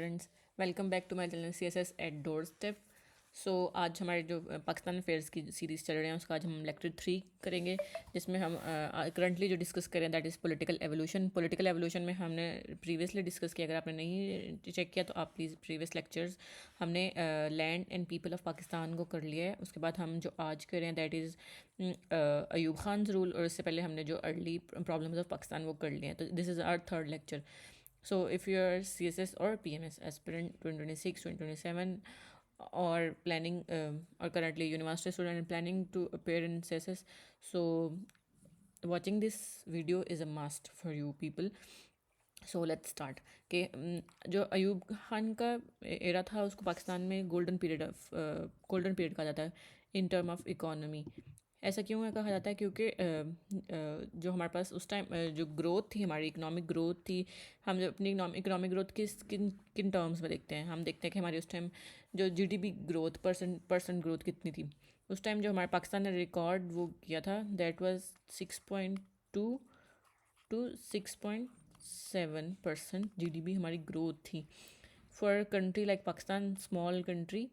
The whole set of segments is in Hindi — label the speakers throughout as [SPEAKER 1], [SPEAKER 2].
[SPEAKER 1] Friends, welcome back to my channel C S S at doorstep. So आज हमारे जो पाकिस्तान अफेयर्स की सीरीज़ चल रहे हैं उसका आज हम लेक्चर 3 करेंगे, जिसमें हम करंटली जो डिस्कस करें that is political evolution. Political evolution में हमने प्रीवियसली डिस्कस किया, अगर आपने नहीं चेक किया तो आप प्लीज़ प्रीवियस लेक्चर्स हमने land and people of Pakistan को कर लिया है। उसके बाद हम जो आज कर रहे हैं that is Ayub Khan rule, और इससे पहले हमने जो अर्ली प्रॉब्लम्स ऑफ पाकिस्तान वो कर लिए हैं। तो this is our third lecture. So if you are CSS or PMS aspirant 2026, 2027 or planning or currently university student and planning to appear in CSS, so watching this video is a must for you people. So let's start कि जो अयूब खान का एरा था उसको पाकिस्तान में गोल्डन पीरियड कहा जाता है इन टर्म ऑफ इकोनॉमी। ऐसा क्यों है कहा जाता है? क्योंकि जो हमारे पास उस टाइम जो ग्रोथ थी, हमारी इकोनॉमिक ग्रोथ थी, हम जब अपनी इकोनॉमिक ग्रोथ किस किन किन टर्म्स में देखते हैं, हम देखते हैं कि हमारी उस टाइम जो जीडीपी ग्रोथ परसेंट ग्रोथ कितनी थी। उस टाइम जो हमारे पाकिस्तान ने रिकॉर्ड वो किया था दैट वाज 6.2 टू 6.7% जीडीपी हमारी ग्रोथ थी। For country like Pakistan, small country,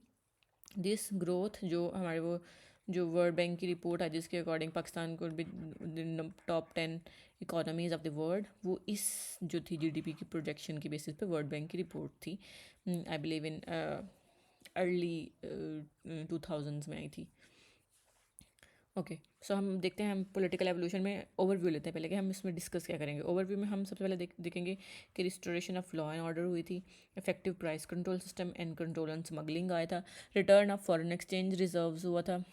[SPEAKER 1] this growth जो हमारे वो जो वर्ल्ड बैंक की रिपोर्ट है जिसके अकॉर्डिंग पाकिस्तान को भी top 10 economies of the world, वो इस जो थी जीडीपी की प्रोजेक्शन की बेसिस पे वर्ल्ड बैंक की रिपोर्ट थी। I believe in early 2000s में आई थी। ओके, सो हम देखते हैं, हम पॉलिटिकल एवोल्यूशन में ओवरव्यू लेते हैं पहले कि हम इसमें डिस्कस क्या करेंगे। ओवरव्यू में हम सबसे पहले देखेंगे कि restoration of law and order हुई थी, effective price control system and control on smuggling आया था, return of foreign exchange reserves हुआ था,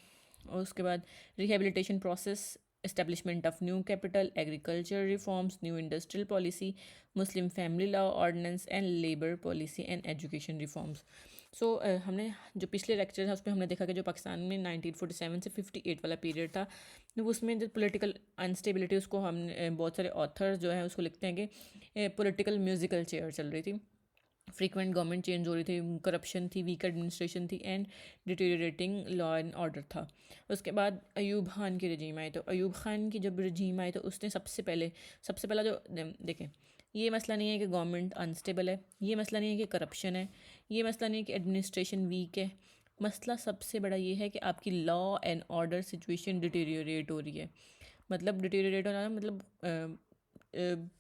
[SPEAKER 1] और उसके बाद rehabilitation process, establishment of new capital, agriculture reforms, new industrial policy, Muslim family law ordinance and labour policy and education reforms. So हमने जो पिछले लेक्चर था उसमें हमने देखा कि जो पाकिस्तान में 1947 से 58 वाला पीरियड था, तो उसमें जो पॉलिटिकल अनस्टेबिलिटी, उसको हमने बहुत सारे ऑथर्स जो हैं उसको लिखते हैं कि पॉलिटिकल म्यूजिकल चेयर चल रही थी, फ्रीक्वेंट गवर्नमेंट चेंज हो रही थी, करप्शन थी, वीक एडमिनिस्ट्रेशन थी and deteriorating law and order था। उसके बाद अयूब खान की रजीम आई, तो अयूब खान की जब रजीम आई तो उसने सबसे पहला जो देखें, ये मसला नहीं है कि गवर्नमेंट अनस्टेबल है, ये मसला नहीं है कि करप्शन है, ये मसला नहीं है कि एडमिनिस्ट्रेशन वीक है, मसला सबसे बड़ा ये है कि आपकी law and order situation deteriorate हो रही है। मतलब डिटेरियोरेट होना मतलब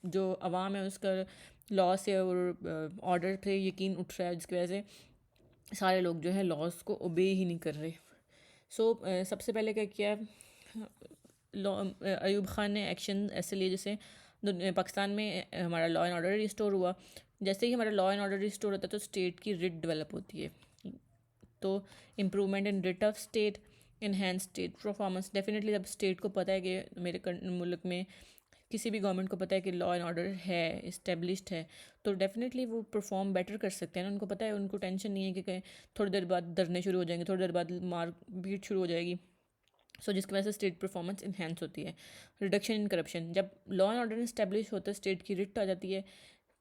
[SPEAKER 1] जो अवाम है उसका लॉ से और ऑर्डर पे यकीन उठ रहा है, जिसकी वजह से सारे लोग जो है लॉज को ओबे ही नहीं कर रहे। सो सबसे पहले क्या किया लॉ, अयूब खान ने एक्शन ऐसे लिए जैसे पाकिस्तान में हमारा लॉ एंड ऑर्डर रिस्टोर हुआ। जैसे ही हमारा लॉ एंड ऑर्डर रिस्टोर होता है तो स्टेट की रिट डेवलप होती है, तो improvement in writ of state, enhance state performance. Definitely जब स्टेट को पता है कि मेरे मुल्क में किसी भी गवर्नमेंट को पता है कि लॉ एंड ऑर्डर है, इस्टेब्लिश्ड है, तो डेफिनेटली वो परफॉर्म बेटर कर सकते हैं ना। उनको पता है, उनको टेंशन नहीं है कि कहीं थोड़ी देर बाद धरने शुरू हो जाएंगे, थोड़ी देर बाद मार पीट शुरू हो जाएगी। सो जिसकी वजह से स्टेट परफॉर्मेंस इन्हेंस होती है। रिडक्शन इन करप्शन, जब लॉ एंड ऑर्डर इस्टेब्लिश होता है, स्टेट की रिट आ जाती है,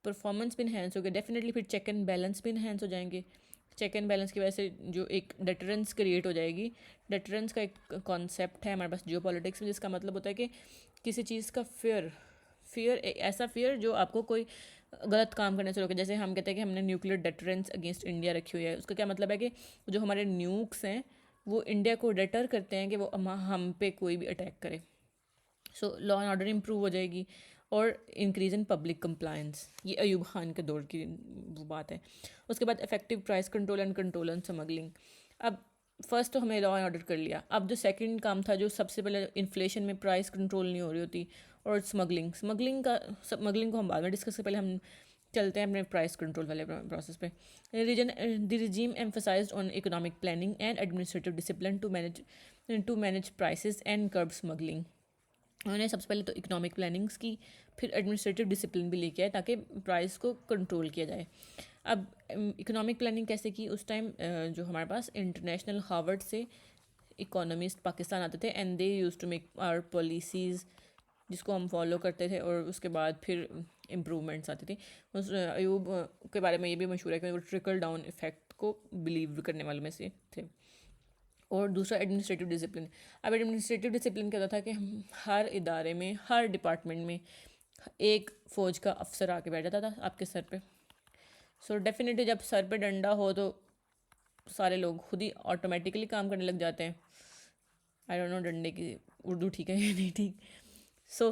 [SPEAKER 1] परफॉर्मेंस भी इन्हेंस हो गया, डेफिनेटली फिर चेक एंड बैलेंस भी इन्हेंस हो जाएंगे। चेक एंड बैलेंस की वजह से जो एक डेटरेंस क्रिएट हो जाएगी। डेटरेंस का एक कॉन्सेप्ट है हमारे पास जियो पॉलिटिक्स में, जिसका मतलब होता है कि किसी चीज़ का फियर ऐसा फियर जो आपको कोई गलत काम करने से रोके। जैसे हम कहते हैं कि हमने न्यूक्लियर डेटरेंस अगेंस्ट इंडिया रखी हुई है, उसका क्या मतलब है कि जो हमारे न्यूक्स हैं वो इंडिया को डेटर करते हैं कि वो हम पे कोई भी अटैक करे। So law and order improve हो जाएगी और इंक्रीज इन पब्लिक कंप्लायंस, ये अयूब खान के दौर की वो बात है। उसके बाद effective price control and control on smuggling. अब फर्स्ट तो हमने लॉ एंड ऑर्डर कर लिया, अब जो सेकंड काम था, जो सबसे पहले इन्फ्लेशन में प्राइस कंट्रोल नहीं हो रही होती, और स्मगलिंग को हम बाद में डिस्कस कर, पहले हम चलते हैं अपने प्राइस कंट्रोल वाले प्रोसेस पे। The regime emphasised on economic planning and administrative discipline to manage prices and curb smuggling. उन्होंने सबसे पहले तो इकोनॉमिक प्लानिंग्स की, फिर एडमिनिस्ट्रेटिव डिसिप्लिन भी लेके आए ताकि प्राइस को कंट्रोल किया जाए। अब इकोनॉमिक प्लानिंग कैसे की? उस टाइम जो हमारे पास इंटरनेशनल हार्वर्ड से इकोनॉमिस्ट पाकिस्तान आते थे and they use to make our policies, जिसको हम फॉलो करते थे, और उसके बाद फिर इम्प्रूवमेंट्स आती थी। उस अयूब के बारे में ये भी मशहूर है कि वो ट्रिकल डाउन इफेक्ट को बिलीव करने वालों में से थे। और दूसरा एडमिनिस्ट्रेटिव डिसिप्लिन। अब एडमिनिस्ट्रेटिव डिसिप्लिन क्या होता था कि हम हर इदारे में, हर डिपार्टमेंट में एक फ़ौज का अफसर आके बैठ जाता था आपके सर पे। सो डेफिनेटली जब सर पे डंडा हो तो सारे लोग खुद ही ऑटोमेटिकली काम करने लग जाते हैं। आई डोंट नो डंडे की उर्दू ठीक है या नहीं ठीक। सो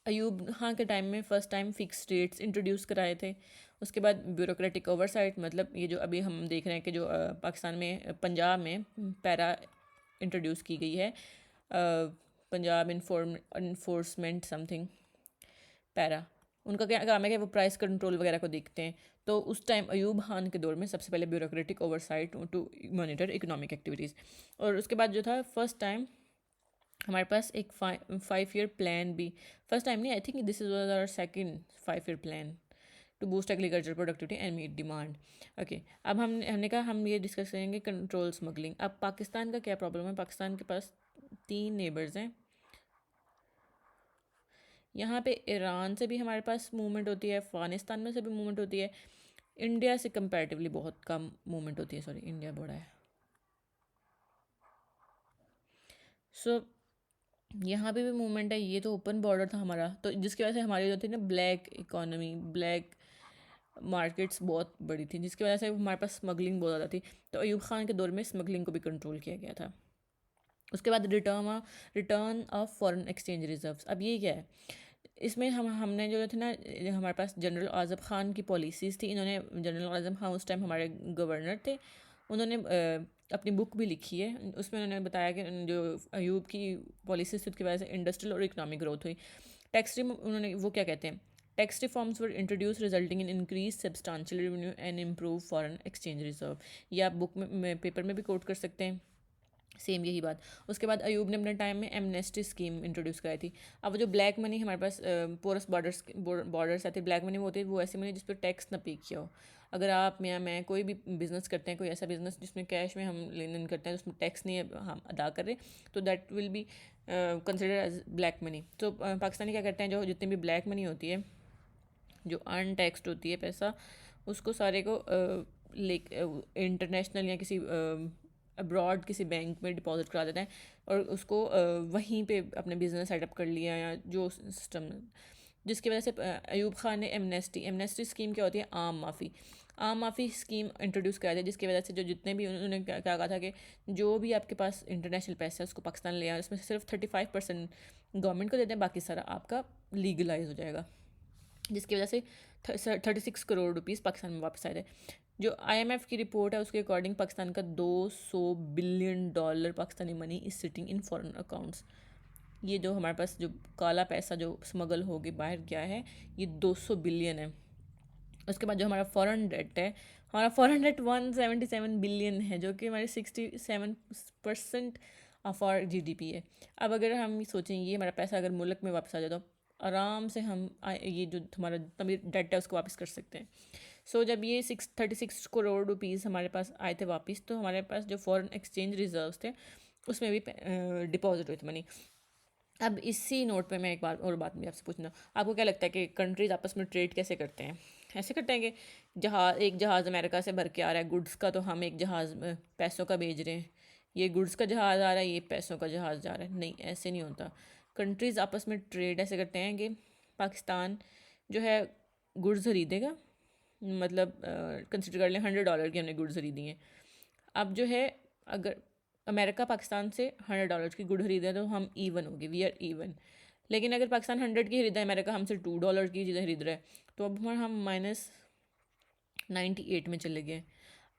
[SPEAKER 1] अयूब खान के टाइम में first time fix rates introduce कराए थे। उसके बाद ब्यूरोक्रेटिक ओवरसाइट, मतलब ये जो अभी हम देख रहे हैं कि जो पाकिस्तान में पंजाब में पैरा इंट्रोड्यूस की गई है, पंजाब इन्फोर्समेंट समथिंग पैरा, उनका क्या काम है कि वो प्राइस कंट्रोल वगैरह को देखते हैं। तो उस टाइम अयूब खान के दौर में सबसे पहले bureaucratic oversight to monitor economic activities. और उसके बाद जो था फर्स्ट टाइम हमारे पास एक 5 ईयर प्लान भी, फर्स्ट टाइम नहीं, I think this is was our second 5 year plan to boost agriculture productivity and meet demand. Okay, अब हमने कहा हम ये डिस्कस करेंगे कंट्रोल स्मगलिंग। अब पाकिस्तान का क्या प्रॉब्लम है, पाकिस्तान के पास 3 नेबर्स हैं। यहाँ पे ईरान से भी हमारे पास मूवमेंट होती है, अफ़गानिस्तान में से भी मूवमेंट होती है, इंडिया से कंपैरेटिवली बहुत कम मूवमेंट होती है, सॉरी इंडिया बड़ा है। सो यहाँ पे भी मूवमेंट है, ये तो ओपन बॉर्डर था हमारा, तो जिसकी वजह से हमारी जो थी ना ब्लैक इकोनॉमी, ब्लैक मार्केट्स बहुत बड़ी थी, जिसकी वजह से हमारे पास स्मगलिंग बहुत ज़्यादा थी। तो अयूब खान के दौर में स्मगलिंग को भी कंट्रोल किया गया था। उसके बाद return of foreign exchange reserves. अब ये क्या है, इसमें हमने जो थे ना, हमारे पास जनरल आज़म ख़ान की पॉलिसीज़ थी। इन्होंने, जनरल आज़म ख़ान उस टाइम हमारे गवर्नर थे, उन्होंने अपनी बुक भी लिखी है, उसमें उन्होंने बताया कि जो अयूब की पॉलिसीज़ थी उसकी वजह से इंडस्ट्रियल और इकनॉमिक ग्रोथ हुई। टैक्स उन्होंने वो क्या कहते हैं, tax reforms were introduce resulting in increase substantial revenue and improve foreign exchange reserve. ये आप बुक में पेपर में भी कोट कर सकते हैं, सेम यही बात। उसके बाद अयूब ने अपने टाइम में एमनेस्टी स्कीम इंट्रोड्यूस कराई थी। अब जो ब्लैक मनी हमारे पास पोरस बॉर्डर्स आते, ब्लैक मनी वो होती है, वो ऐसी मनी जिस पर टैक्स ना पे किया हो। अगर आप या मैं कोई भी बिज़नेस करते हैं, कोई ऐसा बिज़नेस जिसमें कैश में हम लेन देन करते हैं, उसमें टैक्स नहीं हम अदा कर रहे, तो that will be consider as black money. तो पाकिस्तानी क्या करते हैं, जो जितनी भी ब्लैक मनी होती है, जो अनटैक्सड होती है पैसा, उसको सारे को इंटरनेशनल या किसी अब्रॉड किसी बैंक में डिपॉजिट करा देते हैं, और उसको वहीं पे अपने बिजनेस सेटअप कर लिया, या जो सिस्टम, जिसकी वजह से अयूब खान ने एमनेस्टी स्कीम क्या होती है, आम माफ़ी स्कीम इंट्रोड्यूस करा दी, जिसकी वजह से जो जितने भी उन्होंने क्या कहा था कि जो भी आपके पास इंटरनेशनल पैसा है उसको पाकिस्तान ले आए, उसमें से सिर्फ 35% गवर्नमेंट को देते हैं, बाकी सारा आपका लीगलाइज हो जाएगा, जिसकी वजह से 36 करोड़ रुपीज़ पाकिस्तान में वापस आए थे। जो IMF की रिपोर्ट है उसके अकॉर्डिंग पाकिस्तान का $200 billion Pakistani money is sitting in foreign accounts. ये जो हमारे पास जो काला पैसा जो स्मगल हो के बाहर गया है, ये 200 बिलियन है। उसके बाद जो हमारा फॉरेन डेट है, हमारा फॉरेन डेट 177 बिलियन है, जो कि हमारे 67% ऑफ आवर GDP है। अब अगर हम सोचें ये हमारा पैसा अगर मुल्क में वापस आ जाए तो आराम से हम ये जो हमारा तभी डेट है उसको वापस कर सकते हैं। सो जब ये 36 करोड़ रुपीज़ हमारे पास आए थे वापस, तो हमारे पास जो फॉरेन एक्सचेंज रिजर्व्स थे उसमें भी डिपॉजिट हुई थी मनी। अब इसी नोट पे मैं एक बार और बात भी आपसे पूछना, आपको क्या लगता है कि कंट्रीज आपस में ट्रेड कैसे करते हैं? ऐसे करते हैं कि एक जहाज़ अमेरिका से भर के आ रहा है गुड्स का, तो हम एक जहाज़ पैसों का भेज रहे हैं, ये गुड्स का जहाज़ आ रहा है, ये पैसों का जहाज़ जा रहा है। नहीं, ऐसे नहीं होता। कंट्रीज़ आपस में ट्रेड ऐसे करते हैं कि पाकिस्तान जो है गुड्स खरीदेगा, मतलब कंसिडर कर लें $100 की हमने गुड्स खरीदी हैं। अब जो है अगर अमेरिका पाकिस्तान से $100 की गुड खरीदे तो हम ईवन हो गए, वी आर ईवन। लेकिन अगर पाकिस्तान 100 की खरीदा है, अमेरिका हमसे $2 की चीज़ें खरीद रहा है, तो अब हम -98 में चले गए।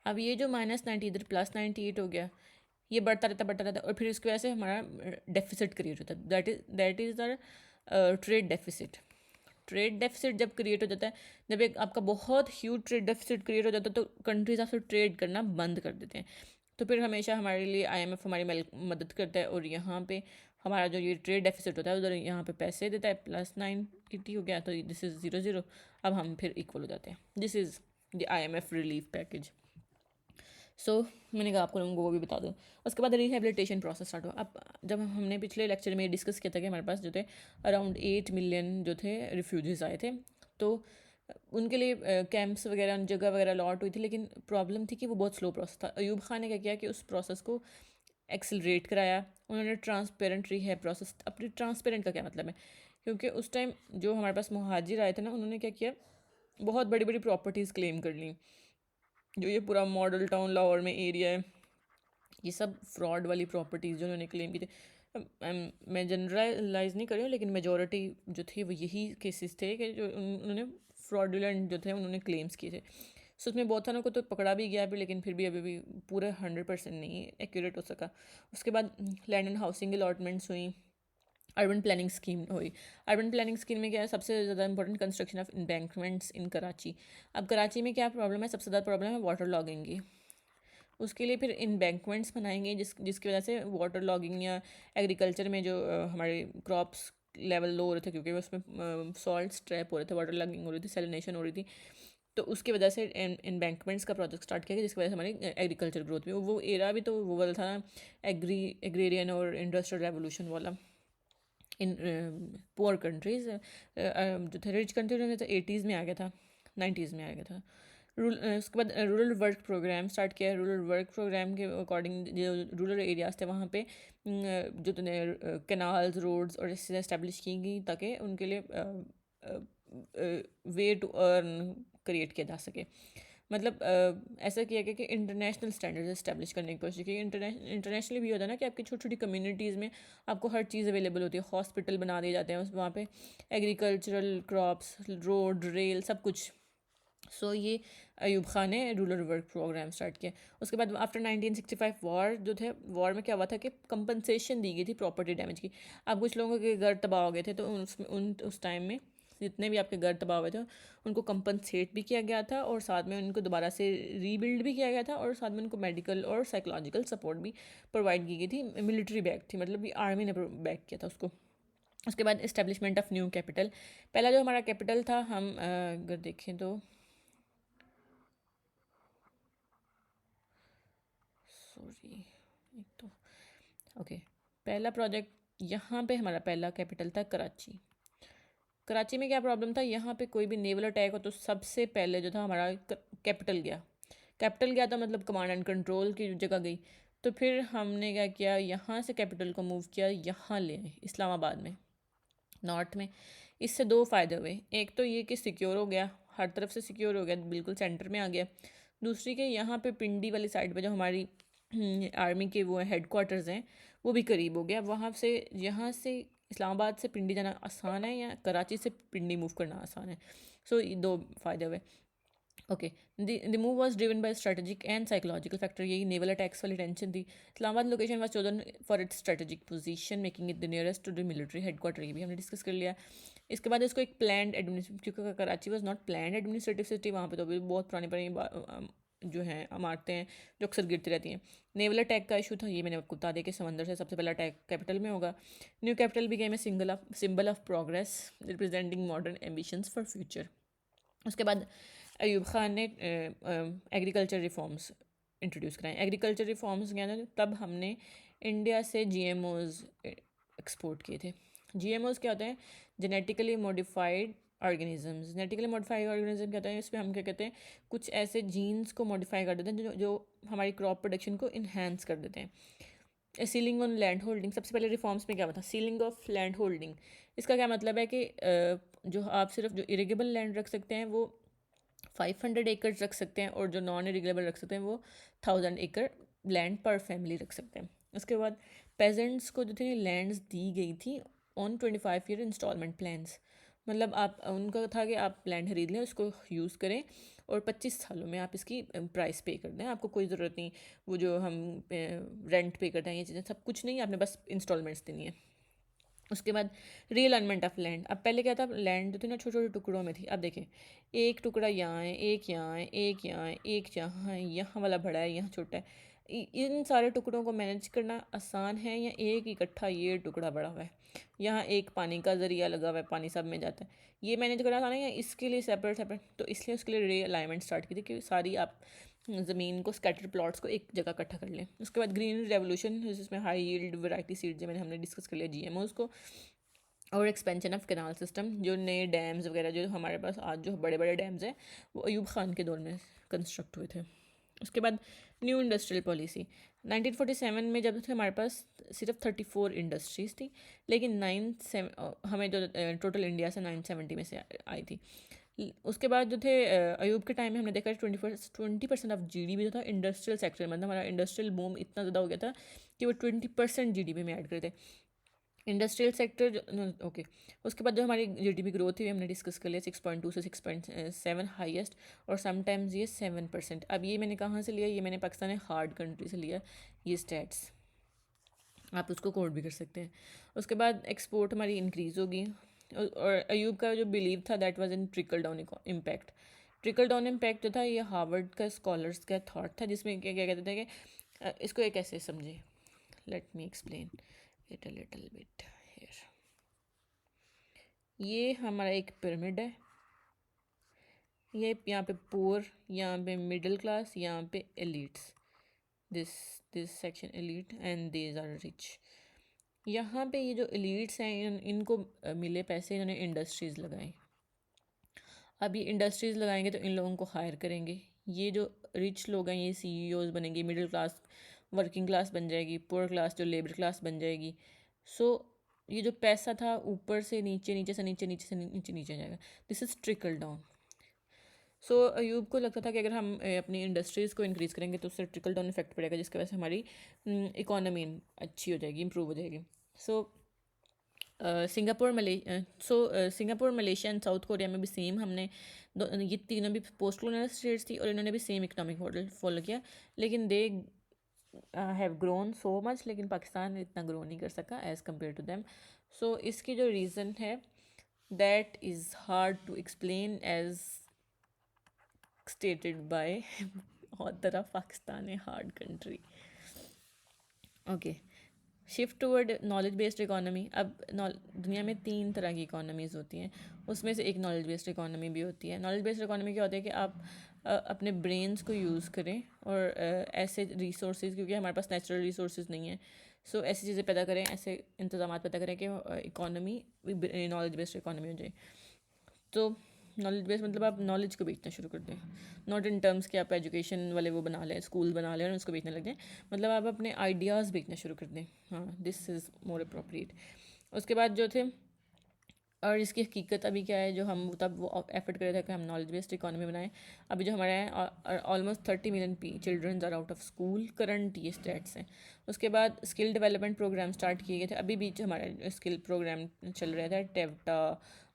[SPEAKER 1] अब ये जो -90 इधर +98 हो गया, ये बढ़ता रहता, और फिर इसकी वजह से हमारा डेफिसिट क्रिएट होता है, that is the trade deficit. Trade deficit जब क्रिएट हो जाता है, जब एक आपका बहुत ह्यूज ट्रेड डेफिसिट क्रिएट हो जाता है, तो कंट्रीज आपसे ट्रेड करना बंद कर देते हैं। तो फिर हमेशा हमारे लिए IMF हमारी मदद करता है, और यहाँ पे हमारा जो ये ट्रेड डेफिसिट होता है उधर यहाँ पे पैसे देता है, +980 हो गया, तो दिस इज़ 0 0, अब हम फिर इक्वल हो जाते हैं। This is the IMF relief package. So मैंने कहा आपको लोगों को वो भी बता दूँ। उसके बाद रिहेबिलिटेशन प्रोसेस स्टार्ट हुआ। अब जब हमने पिछले लेक्चर में डिस्कस किया था कि हमारे पास जो थे अराउंड 8 मिलियन जो थे रिफ्यूजीज़ आए थे, तो उनके लिए कैंप्स वगैरह जगह वगैरह अलॉट हुई थी, लेकिन प्रॉब्लम थी कि वो बहुत स्लो प्रोसेस था। अयूब खान ने क्या किया कि उस प्रोसेस को एक्सेलरेट कराया। उन्होंने ट्रांसपेरेंट रिहैब प्रोसेस, अपनी ट्रांसपेरेंट का क्या मतलब है, क्योंकि उस टाइम जो हमारे पास मुहाजिर आए थे ना, उन्होंने क्या किया, बहुत बड़ी बड़ी प्रॉपर्टीज़ क्लेम कर ली। जो ये पूरा मॉडल टाउन लाहौर में एरिया है, ये सब फ्रॉड वाली प्रॉपर्टीज़ जो उन्होंने क्लेम की थी। मैं जनरलाइज नहीं कर रही हूँ, लेकिन मेजॉरिटी जो थी वो यही केसेस थे कि जो उन्होंने फ्रॉडुलेंट जो थे उन्होंने क्लेम्स किए थे। सो उसमें बहुत सारों को तो पकड़ा भी गया भी, लेकिन फिर भी अभी भी पूरे 100% नहीं एक्यूरेट हो सका। उसके बाद लैंड एंड हाउसिंग अलॉटमेंट्स हुई, अर्बन प्लानिंग स्कीम हुई। अर्बन प्लानिंग स्कीम में क्या है, सबसे ज़्यादा इंपॉर्टेंट कंस्ट्रक्शन ऑफ एम्बैंकमेंट्स इन कराची। अब कराची में क्या प्रॉब्लम है, सबसे ज़्यादा प्रॉब्लम है वाटर लॉगिंग की। उसके लिए फिर एम्बैंकमेंट्स बनाएंगे जिसकी वजह से वाटर लॉगिंग या एग्रीकल्चर में जो हमारे क्रॉप्स लेवल लो हो रहे थे, क्योंकि उसमें सॉल्ट ट्रैप हो रहे थे, वाटर लॉगिंग हो रही थी, सेलिनेशन हो रही थी। तो उसकी वजह से एम्बैंकमेंट्स का प्रोजेक्ट स्टार्ट किया गया, जिसकी वजह से हमारी एग्रीकल्चर ग्रोथ में वो एरा भी तो वो वाला था ना, एग्रेरियन और इंडस्ट्रियल रेवोल्यूशन वाला। इन पुअर कंट्रीज़ जो थे, रिच कंट्रीज में तो 80s में आ गया था, 90s में आ गया था। उसके बाद रूरल वर्क प्रोग्राम स्टार्ट किया। रूरल वर्क प्रोग्राम के अकॉर्डिंग जो रूरल एरियाज़ थे वहाँ पे जो कैनाल्स, रोड्स और चीज़ें इस्टेब्लिश की गई ताकि उनके लिए वे टू अर्न क्रिएट किया जा सके। मतलब ऐसा किया गया कि इंटरनेशनल स्टैंडर्ड्स इस्टेब्लिश करने की कोशिश की। इंटरनेशनली भी होता है ना कि आपकी छोटी छोटी कम्युनिटीज़ में आपको हर चीज़ अवेलेबल होती है, हॉस्पिटल बना दिए जाते हैं वहाँ पे, एग्रीकल्चरल क्रॉप्स, रोड, रेल, सब कुछ। सो ये अयूब खान ने रूरल वर्क प्रोग्राम स्टार्ट किया। उसके बाद आफ्टर 1965 वॉर जो थे, वॉर में क्या हुआ था कि कंपनसेशन दी गई थी प्रॉपर्टी डैमेज की। अब कुछ लोगों के घर तबाह हो गए थे, तो उस टाइम में जितने भी आपके घर तबाह हुए थे उनको कंपनसेट भी किया गया था, और साथ में उनको दोबारा से रीबिल्ड भी किया गया था, और साथ में उनको मेडिकल और साइकोलॉजिकल सपोर्ट भी प्रोवाइड की गई थी। मिलिट्री बैक थी, मतलब कि आर्मी ने बैक किया था उसको। उसके बाद इस्टेब्लिशमेंट ऑफ न्यू कैपिटल। पहला जो हमारा कैपिटल था, हम अगर देखें तो सॉरी एक तो ओके, पहला प्रोजेक्ट यहाँ पे हमारा पहला कैपिटल था कराची। कराची में क्या प्रॉब्लम था, यहाँ पे कोई भी नेवल अटैक हो तो सबसे पहले जो था हमारा कैपिटल गया। कैपिटल गया था मतलब कमांड एंड कंट्रोल की जगह गई। तो फिर हमने क्या किया, यहाँ से कैपिटल को मूव किया, यहाँ ले आए इस्लामाबाद में, नॉर्थ में। इससे दो फ़ायदे हुए, एक तो ये कि सिक्योर हो गया, हर तरफ से सिक्योर हो गया, बिल्कुल सेंटर में आ गया। दूसरी के यहाँ पे पिंडी वाली साइड पे जो हमारी आर्मी के वो हेड क्वार्टर्स हैं वो भी करीब हो गया। वहाँ से यहाँ से इस्लामाबाद से पिंडी जाना आसान है, या कराची से पिंडी मूव करना आसान है। सो ये दो फ़ायदे हुए। Okay, the move was driven by strategic and psychological factor. यही नेवल अटैक्स वाली टेंशन थी। Islamabad location was chosen for its strategic position, making it the nearest to the military headquarter. ये भी हमने डिस्कस कर लिया। इसके बाद इसको एक प्लान क्योंकि Karachi was not plan administrative city, वहाँ पे तो अभी बहुत पुरानी पुरानी जो हैं इमारतें हैं जो अक्सर गिरती रहती हैं। नेवल अटैक का इशू था, ये मैंने आपको बता दिया कि समंदर से सबसे पहला अटैक कैपिटल में होगा। न्यू कैपिटल भी game a symbol of progress representing modern ambitions for future. उसके बाद अयूब खान ने एग्रीकल्चर रिफॉर्म्स इंट्रोड्यूस कराएं। एग्रीकल्चर रिफॉर्म्स क्या था, तब हमने इंडिया से जीएमओज एक्सपोर्ट किए थे। जीएमओज क्या होते हैं, genetically modified organisms. Genetically modified organism क्या होता है, इसमें हम क्या कहते हैं, कुछ ऐसे जीन्स को मॉडिफाई कर देते हैं जो हमारी क्रॉप प्रोडक्शन को इन्हेंस कर देते हैं। सीलिंग ऑन लैंड होल्डिंग, सबसे पहले रिफॉर्म्स में क्या होता है, सीलिंग ऑफ लैंड होल्डिंग। इसका क्या मतलब है कि जो आप सिर्फ जो इरिगेबल लैंड रख सकते हैं वो 500 एकड़ रख सकते हैं, और जो नॉन इरिगेबल रख सकते हैं वो 1000 एकड़ लैंड पर फैमिली रख सकते हैं। उसके बाद पेजेंट्स को जो थी लैंड्स दी गई थी ऑन 25 ईयर इंस्टॉलमेंट प्लान्स। मतलब आप उनका था कि आप लैंड खरीद लें, उसको यूज़ करें, और 25 सालों में आप इसकी प्राइस पे कर दें। आपको कोई ज़रूरत नहीं वो जो हम रेंट पे करते हैं, ये चीज़ें सब कुछ नहीं, आपने बस इंस्टॉलमेंट्स देनी है। उसके बाद रीअलाइनमेंट ऑफ लैंड। अब पहले क्या था, लैंड जो थी ना छोटे छोटे टुकड़ों में थी। अब देखें, एक टुकड़ा यहाँ है, एक यहाँ है, एक यहाँ है, एक यहाँ है, यहाँ वाला बड़ा है, यहाँ छोटा है। इन सारे टुकड़ों को मैनेज करना आसान है, या एक इकट्ठा ये टुकड़ा बड़ा हुआ है, यहाँ एक पानी का ज़रिया लगा हुआ है, पानी सब में जाता है, ये मैनेज करना आसान है, या इसके लिए सेपरेट सेपरेट। तो इसलिए उसके लिए रीअलाइनमेंट स्टार्ट की थी कि सारी आप ज़मीन को, स्कैटर प्लॉट्स को एक जगह इकट्ठा कर लें। उसके बाद ग्रीन रेवोल्यूशन, जिसमें हाई यील्ड वैरायटी सीड्स हमने डिस्कस कर लिया, जीएमओज को, और एक्सपेंशन ऑफ कैनाल सिस्टम। जो नए डैम्स वगैरह जो हमारे पास आज जो बड़े बड़े डैम्स हैं वो अयूब खान के दौर में कंस्ट्रक्ट हुए थे। उसके बाद न्यू इंडस्ट्रियल पॉलिसी 1947 में, जब थे हमारे पास सिर्फ 34 इंडस्ट्रीज़ थी, लेकिन हमें जो टोटल इंडिया से 970 में से आई थी। उसके बाद जो थे अयूब के टाइम में हमने देखा 20% ऑफ जीडीपी जो था इंडस्ट्रियल सेक्टर, मतलब हमारा इंडस्ट्रियल बूम इतना ज़्यादा हो गया था कि वो 20% जीडीपी में ऐड करते इंडस्ट्रियल सेक्टर। ओके, उसके बाद जो हमारी जीडीपी ग्रोथ थी हमने डिस्कस कर लिया 6.2 से 6.7 हाईएस्ट, और समटाइम्स ये 7%। अब ये मैंने कहाँ से लिया, ये मैंने पाकिस्तान हार्ड कंट्री से लिया ये स्टैट्स, आप उसको कोड भी कर सकते हैं। उसके बाद एक्सपोर्ट हमारी इंक्रीज़ होगी, और अयूब का जो बिलीव था that was in trickle down impact. Trickle down impact जो था ये हार्वर्ड का स्कॉलर्स का थॉट था, जिसमें क्या क्या कहते थे कि इसको एक ऐसे समझे, let me explain it a little bit here. ये हमारा एक पिरामिड है, ये यहाँ पे पुअर, यहाँ पे मिडिल क्लास, यहाँ पे elites, this this section elite and these are rich. यहाँ पे ये जो एलिट्स हैं इनको मिले पैसे, इन्होंने इंडस्ट्रीज़ लगाई। अब ये इंडस्ट्रीज़ लगाएंगे तो इन लोगों को हायर करेंगे, ये जो रिच लोग हैं ये सीईओज बनेंगे, मिडिल क्लास वर्किंग क्लास बन जाएगी, पुअर क्लास जो लेबर क्लास बन जाएगी। सो ये जो पैसा था ऊपर से नीचे, नीचे से नीचे, नीचे से नीचे नीचे जाएगा, दिस इज़ ट्रिकल डाउन। सो अयूब को लगता था कि अगर हम अपनी इंडस्ट्रीज़ को इंक्रीज़ करेंगे तो उससे ट्रिकल डाउन इफेक्ट पड़ेगा, जिसकी वजह से हमारी इकोनॉमी अच्छी हो जाएगी, इंप्रूव हो जाएगी। So Singapore Malaysia and South Korea में भी सेम हमने ये तीनों भी पोस्ट कॉलोनियल स्टेट्स थी और इन्होंने भी सेम इकोनॉमिक मॉडल फॉलो किया, लेकिन they have grown so much, लेकिन पाकिस्तान इतना ग्रो नहीं कर सका as compare to them. So इसकी जो रीज़न है that is hard to explain as stated by author of Pakistan a hard country. Okay, shift toward knowledge based economy. अब दुनिया में 3 तरह की इकोनॉमीज़ होती हैं, उसमें से एक नॉलेज बेस्ड इकोनॉमी भी होती है। नॉलेज बेस्ड इकोनॉमी क्या होती है कि आप अपने ब्रेन्स को यूज़ करें और ऐसे रिसोर्सेज, क्योंकि हमारे पास नेचुरल रिसोर्सेज नहीं है, सो ऐसी चीज़ें पैदा करें, ऐसे इंतजाम पैदा करें कि इकोनॉमी नॉलेज बेस्ड इकोनॉमी हो जाए। तो नॉलेज बेस मतलब आप नॉलेज को बेचना शुरू कर दें, नॉट इन टर्म्स कि आप एजुकेशन वाले वो बना लें, स्कूल बना लें और उसको बेचने लग जाएं, मतलब आप अपने आइडियाज़ बेचना शुरू कर दें। हाँ, दिस इज़ मोर अप्रोप्रिएट। उसके बाद जो थे, और इसकी हकीकत अभी क्या है, जो हम तब वो एफर्ट कर रहे थे कि हम नॉलेज बेस्ड इकोनॉमी बनाएं, अभी जो हमारे हैं almost 30 million children's are out of school, current ये स्टेट्स हैं। उसके बाद स्किल डेवलपमेंट प्रोग्राम स्टार्ट किए गए थे, अभी बीच हमारा स्किल प्रोग्राम चल रहा था, टेवटा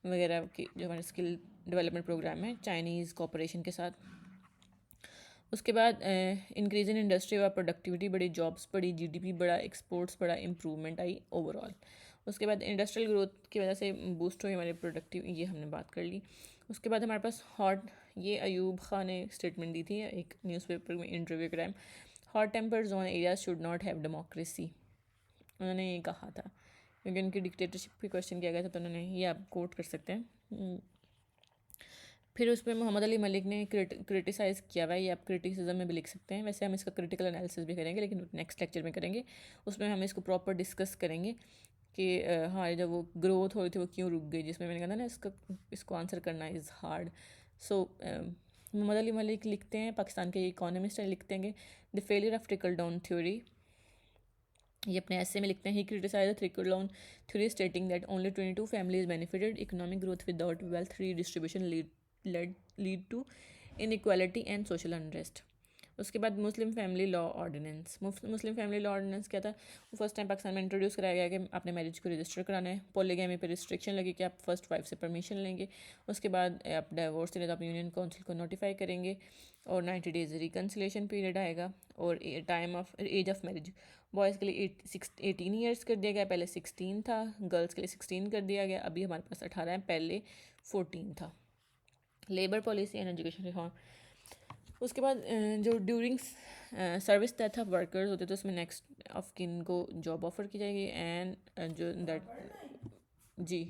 [SPEAKER 1] वगैरह की जो हमारे स्किल डेवलपमेंट प्रोग्राम है चाइनीज़ कॉपरेशन के साथ। उसके बाद इंक्रीज इन इंडस्ट्री व प्रोडक्टिविटी बढ़ी, जॉब्स बढ़ी, जीडीपी बढ़ा, एक्सपोर्ट्स बढ़ा, इम्प्रूवमेंट आई ओवरऑल। उसके बाद इंडस्ट्रियल ग्रोथ की वजह से बूस्ट हुई हमारे प्रोडक्टिव, ये हमने बात कर ली। उसके बाद हमारे पास हॉट, ये अयूब खान ने स्टेटमेंट दी थी एक न्यूज़पेपर में इंटरव्यू के time, hot temper zone areas should not have democracy, उन्होंने ये कहा था, क्योंकि उनकी डिक्टेटरशिप पे क्वेश्चन किया गया था, तो उन्होंने ये आप कोट कर सकते हैं। फिर उसमें मोहम्मद अली मलिक ने क्रिटिसाइज़ किया हुआ है, ये आप क्रिटिसिज्म में भी लिख सकते हैं, वैसे हम इसका क्रिटिकल एनालिसिस भी करेंगे लेकिन नेक्स्ट लेक्चर में करेंगे, उसमें हम इसको प्रॉपर डिस्कस करेंगे कि हाँ जब वो ग्रोथ हो रही थी वो क्यों रुक गई, जिसमें मैंने कहा था ना इसको आंसर करना is hard. So Mohammad Ali Malik लिखते हैं, पाकिस्तान के इकोनॉमिस्ट लिखते हैं the failure of trickle down theory, ये अपने ऐसे में लिखते हैं, he criticise trickle down theory stating that only 22 families benefited, economic growth without wealth redistribution lead to inequality and social unrest. उसके बाद Muslim family law ordinance, Muslim family law ordinance क्या था, वो फर्स्ट टाइम पाकिस्तान में इंट्रोड्यूस कराया गया कि आपने मैरिज को रजिस्टर कराना है, पॉलीगैमी पे रिस्ट्रिक्शन लगी कि आप फर्स्ट वाइफ से परमिशन लेंगे, उसके बाद आप डाइवोर्स देने तो आप यूनियन काउंसिल को नोटिफाई करेंगे, और 90 डेज रिकन्सिलेशन पीरियड आएगा, और time of age of marriage boys के लिए 18 ईयर्स कर दिया गया, पहले 16 था, गर्ल्स के लिए 16 कर दिया गया, अभी हमारे पास 18 है, पहले 14 था। Labour policy and education reform, उसके बाद जो during service death of workers होते थे उसमें नेक्स्ट ऑफ किन को जॉब ऑफर की जाएगी, एंड जो दैट जी